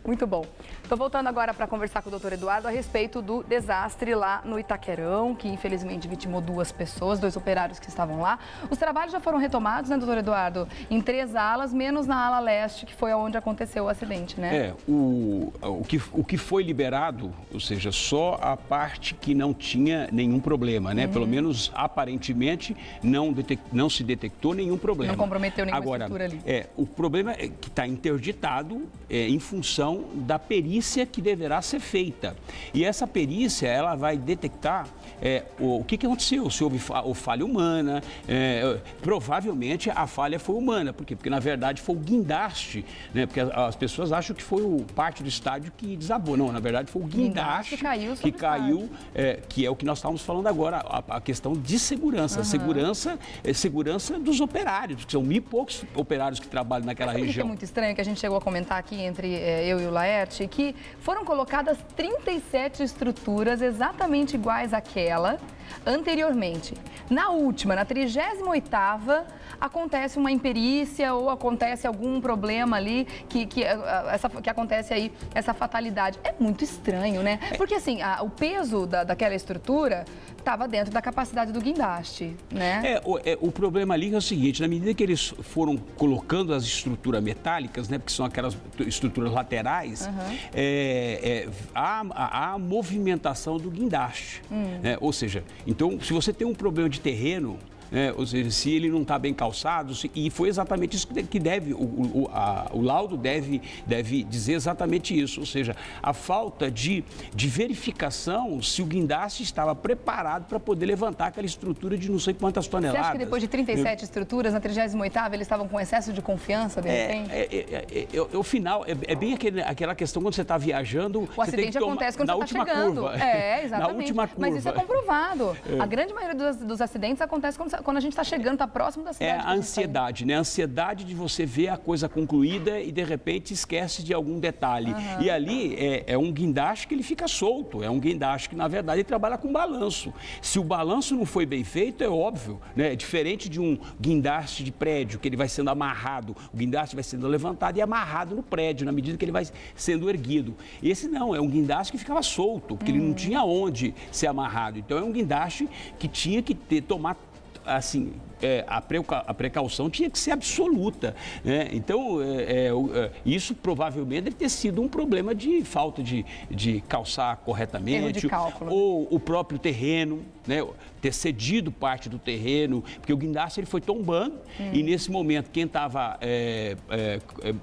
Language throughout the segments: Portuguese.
Muito bom. Estou voltando agora para conversar com o doutor Eduardo a respeito do desastre lá no Itaquerão, que infelizmente vitimou 2 pessoas, 2 operários que estavam lá. Os trabalhos já foram retomados, né, doutor Eduardo? Em 3 alas, menos na ala leste, que foi onde aconteceu o acidente, né? O que foi liberado, ou seja, só a parte que não tinha nenhum problema, né? Pelo menos aparentemente não se detectou nenhum problema. Não comprometeu nenhuma estrutura ali. O problema é que está interditado em função da perícia que deverá ser feita. E essa perícia, ela vai detectar o que aconteceu, se houve falha humana, provavelmente a falha foi humana. Por quê? Porque, na verdade, foi o guindaste, né? Porque as pessoas acham que foi parte do estádio que desabou. Não, na verdade, foi o guindaste que caiu, que é o que nós estávamos falando agora, a questão de segurança. Segurança dos operários, que são 1.000 e poucos operários que trabalham naquela região. É muito estranho que a gente chegou a comentar aqui entre eu e o Laerte, que foram colocadas 37 estruturas exatamente iguais àquela anteriormente. Na última, na 38ª, acontece uma imperícia ou acontece algum problema ali que acontece aí, essa fatalidade. É muito estranho, né? Porque assim, o peso daquela estrutura estava dentro da capacidade do guindaste, né? O problema ali é o seguinte, na medida que eles foram colocando as estruturas metálicas, né, porque são aquelas estruturas laterais, há a movimentação do guindaste, né? Ou seja, então, se você tem um problema de terreno, ou seja, se ele não está bem calçado, e foi exatamente isso que deve, o laudo deve dizer exatamente isso, ou seja, a falta de verificação se o guindaste estava preparado para poder levantar aquela estrutura de não sei quantas toneladas. Você acha que depois de 37 estruturas, na 38ª, eles estavam com excesso de confiança, de repente? O final, é bem aquela questão quando você está viajando... O acidente acontece quando você está chegando. Exatamente. Na última curva. Mas isso é comprovado. A grande maioria dos acidentes acontece quando a gente está chegando, está próximo da cidade. A ansiedade, né? A ansiedade de você ver a coisa concluída e, de repente, esquece de algum detalhe. E ali é um guindaste que ele fica solto, é um guindaste que, na verdade, ele trabalha com balanço. Se o balanço não foi bem feito, é óbvio, né? É diferente de um guindaste de prédio, que ele vai sendo amarrado, o guindaste vai sendo levantado e amarrado no prédio, na medida que ele vai sendo erguido. Esse não, é um guindaste que ficava solto, porque ele não tinha onde ser amarrado. Então, é um guindaste que tinha que tomar, assim, a precaução tinha que ser absoluta, né? Então, isso provavelmente deve ter sido um problema de falta de calçar corretamente. Erro de cálculo. Ou o próprio terreno, né? Ter cedido parte do terreno, porque o guindaste ele foi tombando e nesse momento quem estava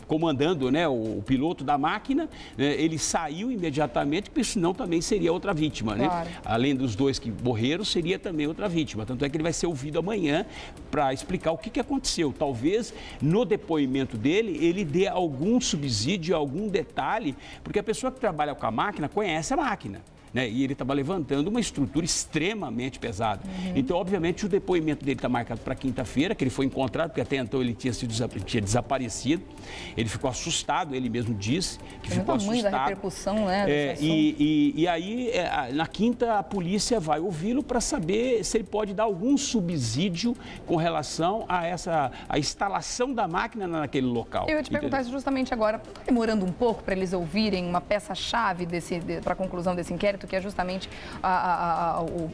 comandando, né, o piloto da máquina, ele saiu imediatamente, porque senão também seria outra vítima, né? Claro. Além dos 2 que morreram, seria também outra vítima. Tanto é que ele vai ser ouvido amanhã para explicar o que aconteceu. Talvez no depoimento dele, ele dê algum subsídio, algum detalhe, porque a pessoa que trabalha com a máquina conhece a máquina, né? E ele estava levantando uma estrutura extremamente pesada. Então, obviamente, o depoimento dele está marcado para quinta-feira, que ele foi encontrado, porque até então ele tinha desaparecido. Ele ficou assustado, ele mesmo disse que ficou assustado. Da repercussão, né? E aí, na quinta, a polícia vai ouvi-lo para saber se ele pode dar algum subsídio com relação a instalação da máquina naquele local. Eu ia te perguntar isso justamente agora, demorando um pouco para eles ouvirem uma peça-chave para a conclusão desse inquérito, que é justamente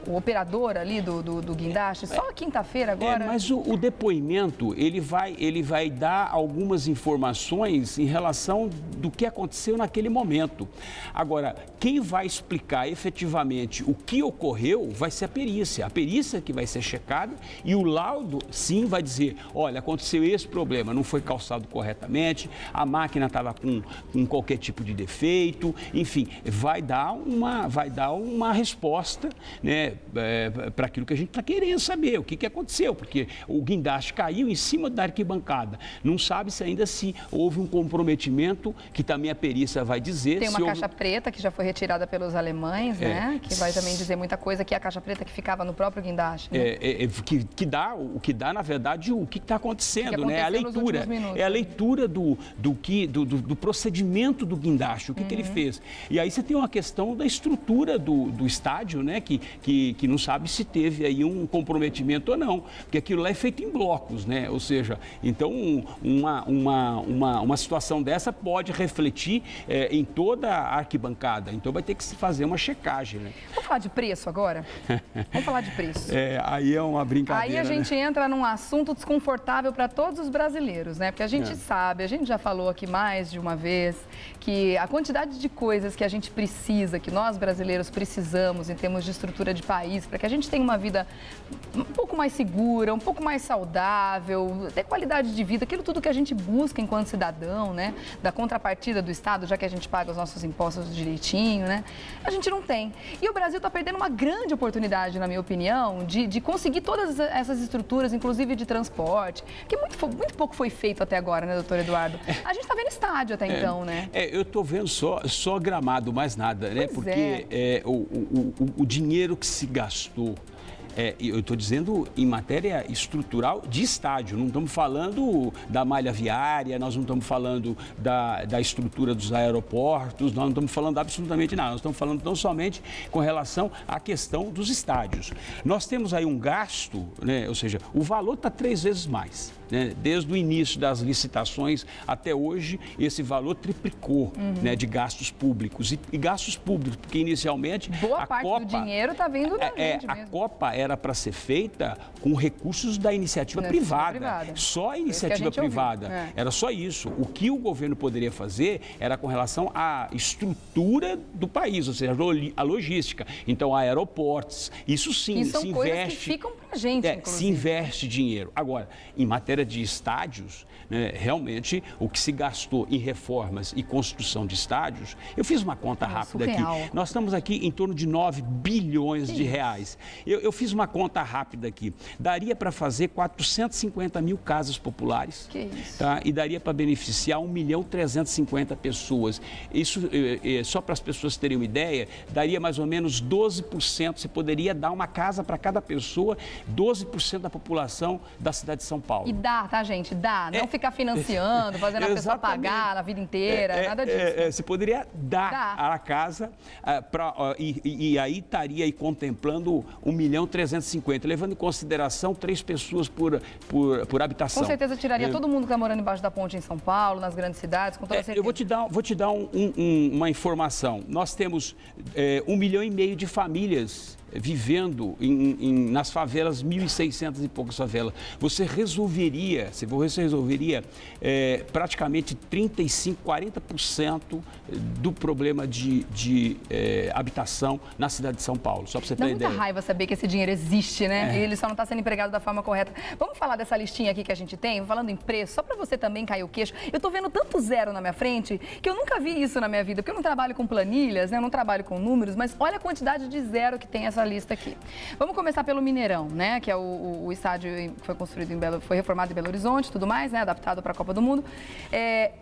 o operador ali do guindaste, só quinta-feira agora. Mas o depoimento, ele vai dar algumas informações em relação do que aconteceu naquele momento. Agora, quem vai explicar efetivamente o que ocorreu vai ser a perícia que vai ser checada e o laudo, sim, vai dizer, olha, aconteceu esse problema, não foi calçado corretamente, a máquina estava com qualquer tipo de defeito, enfim, vai dar uma resposta, né, para aquilo que a gente está querendo saber, o que aconteceu, porque o guindaste caiu em cima da arquibancada. Não sabe se ainda houve um comprometimento, que também a perícia vai dizer. Tem uma caixa preta que já foi retirada pelos alemães, né, que vai também dizer muita coisa, que é a caixa preta que ficava no próprio guindaste. Né? Que dá, na verdade, o que está acontecendo, né? A leitura. É a leitura do procedimento do guindaste, o que ele fez. E aí você tem uma questão da estrutura estrutura do estádio, né, que não sabe se teve aí um comprometimento ou não, porque aquilo lá é feito em blocos, né? Ou seja, então uma situação dessa pode refletir em toda a arquibancada, então vai ter que se fazer uma checagem, né? Vamos falar de preço agora? Vamos falar de preço. Aí é uma brincadeira. Aí a gente entra num assunto desconfortável para todos os brasileiros, né? Porque a gente sabe, a gente já falou aqui mais de uma vez, que a quantidade de coisas que a gente precisa, que nós brasileiros precisamos em termos de estrutura de país, para que a gente tenha uma vida um pouco mais segura, um pouco mais saudável, ter qualidade de vida, aquilo tudo que a gente busca enquanto cidadão, né? Da contrapartida do Estado, já que a gente paga os nossos impostos direitinho, né? A gente não tem. E o Brasil está perdendo uma grande oportunidade, na minha opinião, de conseguir todas essas estruturas, inclusive de transporte, que muito pouco foi feito até agora, né, doutor Eduardo? A gente está vendo estádio até então, né? Eu estou vendo só gramado, mais nada, né? Porque o dinheiro que se gastou, eu estou dizendo em matéria estrutural de estádio, não estamos falando da malha viária, nós não estamos falando da estrutura dos aeroportos, nós não estamos falando absolutamente nada, nós estamos falando tão somente com relação à questão dos estádios. Nós temos aí um gasto, né, ou seja, o valor está 3 vezes mais. Né? Desde o início das licitações até hoje, esse valor triplicou, né, de gastos públicos. E gastos públicos, porque inicialmente boa parte do dinheiro está vindo da gente mesmo. A Copa era para ser feita com recursos da iniciativa privada. Só a iniciativa privada. Era só isso. O que o governo poderia fazer era com relação à estrutura do país, ou seja, a logística. Então, aeroportos, isso sim, e são se coisas investe. Que ficam pra gente, inclusive. Se investe dinheiro. Agora, em matéria de estádios, né, realmente o que se gastou em reformas e construção de estádios, eu fiz uma conta rápida aqui. Nós estamos aqui em torno de 9 bilhões de reais. Eu fiz uma conta rápida aqui. Daria para fazer 450 mil casas populares. Que isso? Tá? E daria para beneficiar 1.350.000 pessoas. Isso, só para as pessoas terem uma ideia, daria mais ou menos 12%. Você poderia dar uma casa para cada pessoa, 12% da população da cidade de São Paulo. E dá, tá, gente? Dá. Não ficar financiando, fazendo a pessoa pagar a vida inteira, nada disso. Você poderia dar a casa e aí estaria aí contemplando 1.350.000, levando em consideração 3 pessoas por habitação. Com certeza tiraria todo mundo que está morando embaixo da ponte em São Paulo, nas grandes cidades, com toda certeza. Eu vou te dar uma informação. Nós temos 1,5 milhão de famílias vivendo nas favelas, 1.600 e poucas favelas. Você resolveria praticamente 35%, 40% do problema de habitação na cidade de São Paulo, só para você ter ideia. Dá muita raiva saber que esse dinheiro existe, né? E ele só não está sendo empregado da forma correta. Vamos falar dessa listinha aqui que a gente tem, falando em preço, só para você também cair o queixo. Eu estou vendo tanto zero na minha frente que eu nunca vi isso na minha vida, porque eu não trabalho com planilhas, né? Eu não trabalho com números, mas olha a quantidade de zero que tem essa lista aqui. Vamos começar pelo Mineirão, né? Que é o estádio que foi construído foi reformado em Belo Horizonte, tudo mais, né? Adaptado para a Copa do Mundo.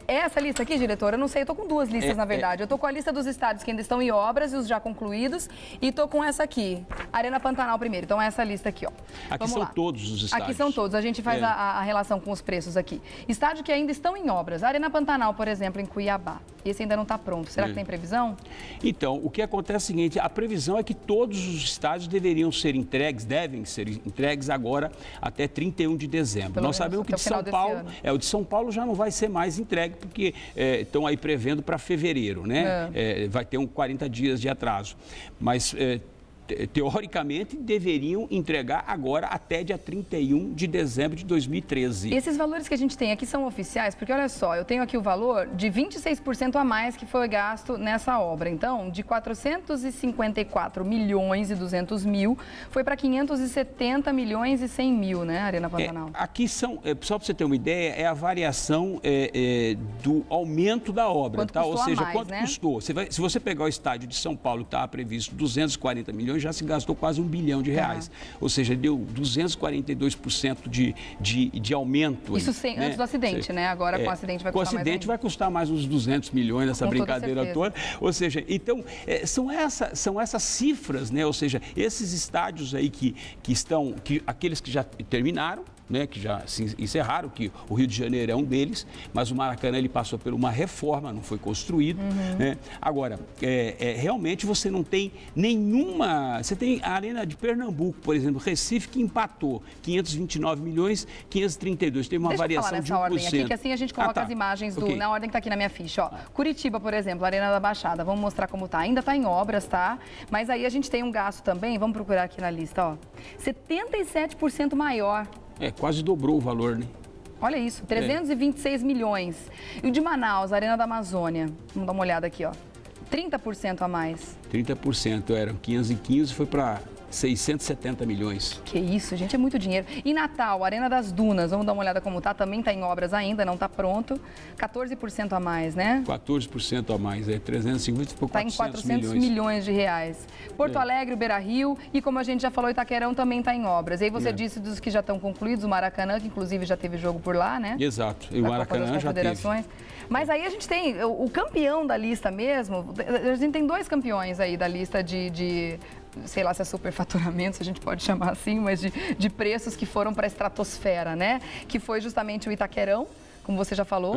Essa lista aqui, diretora, eu não sei, eu tô com 2 listas, na verdade. Eu tô com a lista dos estádios que ainda estão em obras e os já concluídos, e tô com essa aqui, Arena Pantanal primeiro. Então, essa lista aqui, ó. Aqui são todos os estádios. Aqui são todos. A gente faz a relação com os preços aqui. Estádio que ainda estão em obras. Arena Pantanal, por exemplo, em Cuiabá. Esse ainda não está pronto. Será que tem previsão? Então, o que acontece é o seguinte, a previsão é que todos os estádios devem ser entregues agora até 31 de dezembro. Nós sabemos que o de São Paulo já não vai ser mais entregue, porque estão aí prevendo para fevereiro, né? Vai ter 40 dias de atraso. Mas teoricamente, deveriam entregar agora até dia 31 de dezembro de 2013. Esses valores que a gente tem aqui são oficiais, porque olha só, eu tenho aqui o valor de 26% a mais que foi gasto nessa obra. Então, de 454 milhões e 200 mil, foi para 570 milhões e 100 mil, né, Arena Pantanal? Aqui são, só para você ter uma ideia, é a variação do aumento da obra. Quanto custou, ou seja, quanto custou. Se você pegar o estádio de São Paulo, que estava previsto 240 milhões, já se gastou quase R$1 bilhão. Ou seja, deu 242% de aumento. Isso antes do acidente, né? Agora com o acidente vai custar mais. Com o acidente vai custar mais uns 200 milhões nessa brincadeira toda. Ou seja, então, são essas cifras, né? Ou seja, esses estádios aí aqueles que já terminaram, né, que já se encerraram, que o Rio de Janeiro é um deles, mas o Maracanã ele passou por uma reforma, não foi construído. Né? Agora, realmente você não tem nenhuma... Você tem a Arena de Pernambuco, por exemplo, Recife, que empatou 529 milhões, 532. Teve uma variação de 1%. Ordem aqui, que assim a gente coloca as imagens na ordem que está aqui na minha ficha. Ó. Curitiba, por exemplo, Arena da Baixada, vamos mostrar como tá. Ainda está em obras, tá? Mas aí a gente tem um gasto também, vamos procurar aqui na lista, ó. 77% maior. Quase dobrou o valor, né? Olha isso, 326 milhões. E o de Manaus, Arena da Amazônia, vamos dar uma olhada aqui, ó. 30% a mais. 30%, eram 515, foi para 670 milhões. Que isso, gente, é muito dinheiro. E Natal, Arena das Dunas, vamos dar uma olhada como tá, também está em obras ainda, não está pronto. 14% a mais, né? 14% a mais, 350 por 400 milhões. Está em 400 milhões de reais. Porto Alegre, Beira-Rio e, como a gente já falou, Itaquerão também está em obras. E aí você disse dos que já estão concluídos, o Maracanã, que inclusive já teve jogo por lá, né? Exato, e o Maracanã já teve. Mas aí a gente tem o campeão da lista mesmo, a gente tem 2 campeões aí da lista de sei lá se é superfaturamento, se a gente pode chamar assim, mas de preços que foram para a estratosfera, né? Que foi justamente o Itaquerão, como você já falou,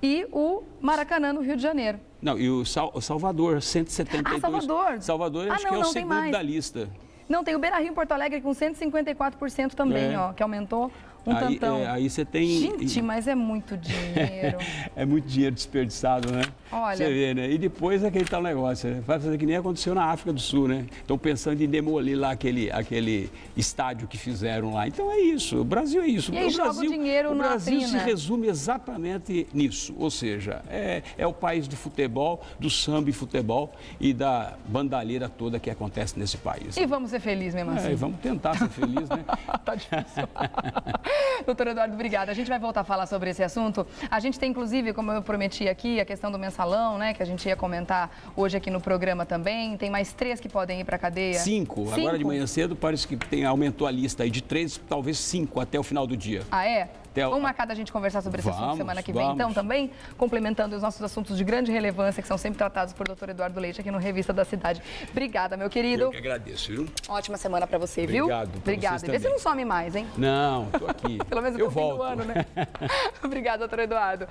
e o Maracanã, no Rio de Janeiro. Não, e o Salvador, 172. Salvador? Salvador, acho que é o segundo da lista. Não, tem o Beira-Rio em Porto Alegre com 154% também, ó, que aumentou tantão. Aí você tem... Gente, mas é muito dinheiro. É muito dinheiro desperdiçado, né? Olha... Você vê, né? E depois aquele tal negócio, né? Vai fazer que nem aconteceu na África do Sul, né? Estão pensando em demolir lá aquele estádio que fizeram lá. Então é isso, o Brasil é isso. E aí joga o dinheiro na Brasil trina. se resume exatamente nisso, ou seja, é o país do futebol, do samba e futebol e da bandalheira toda que acontece nesse país. E vamos ser felizes mesmo assim. Vamos tentar ser felizes, né? Tá difícil. Doutor Eduardo, obrigada. A gente vai voltar a falar sobre esse assunto. A gente tem, inclusive, como eu prometi aqui, a questão do mensalão, né? Que a gente ia comentar hoje aqui no programa também. Tem mais 3 que podem ir para a cadeia. 5. Agora de manhã cedo parece que aumentou a lista aí de 3, talvez 5 até o final do dia. Ah, é? Vamos marcar da gente conversar sobre esse assunto semana que vem, então, também, complementando os nossos assuntos de grande relevância, que são sempre tratados por Dr. Eduardo Leite aqui no Revista da Cidade. Obrigada, meu querido. Eu que agradeço, viu? Ótima semana pra você, viu? Obrigado. Vê se não some mais, hein? Não, tô aqui. Pelo menos eu até o fim volto. do ano, né? Obrigada, Dr. Eduardo.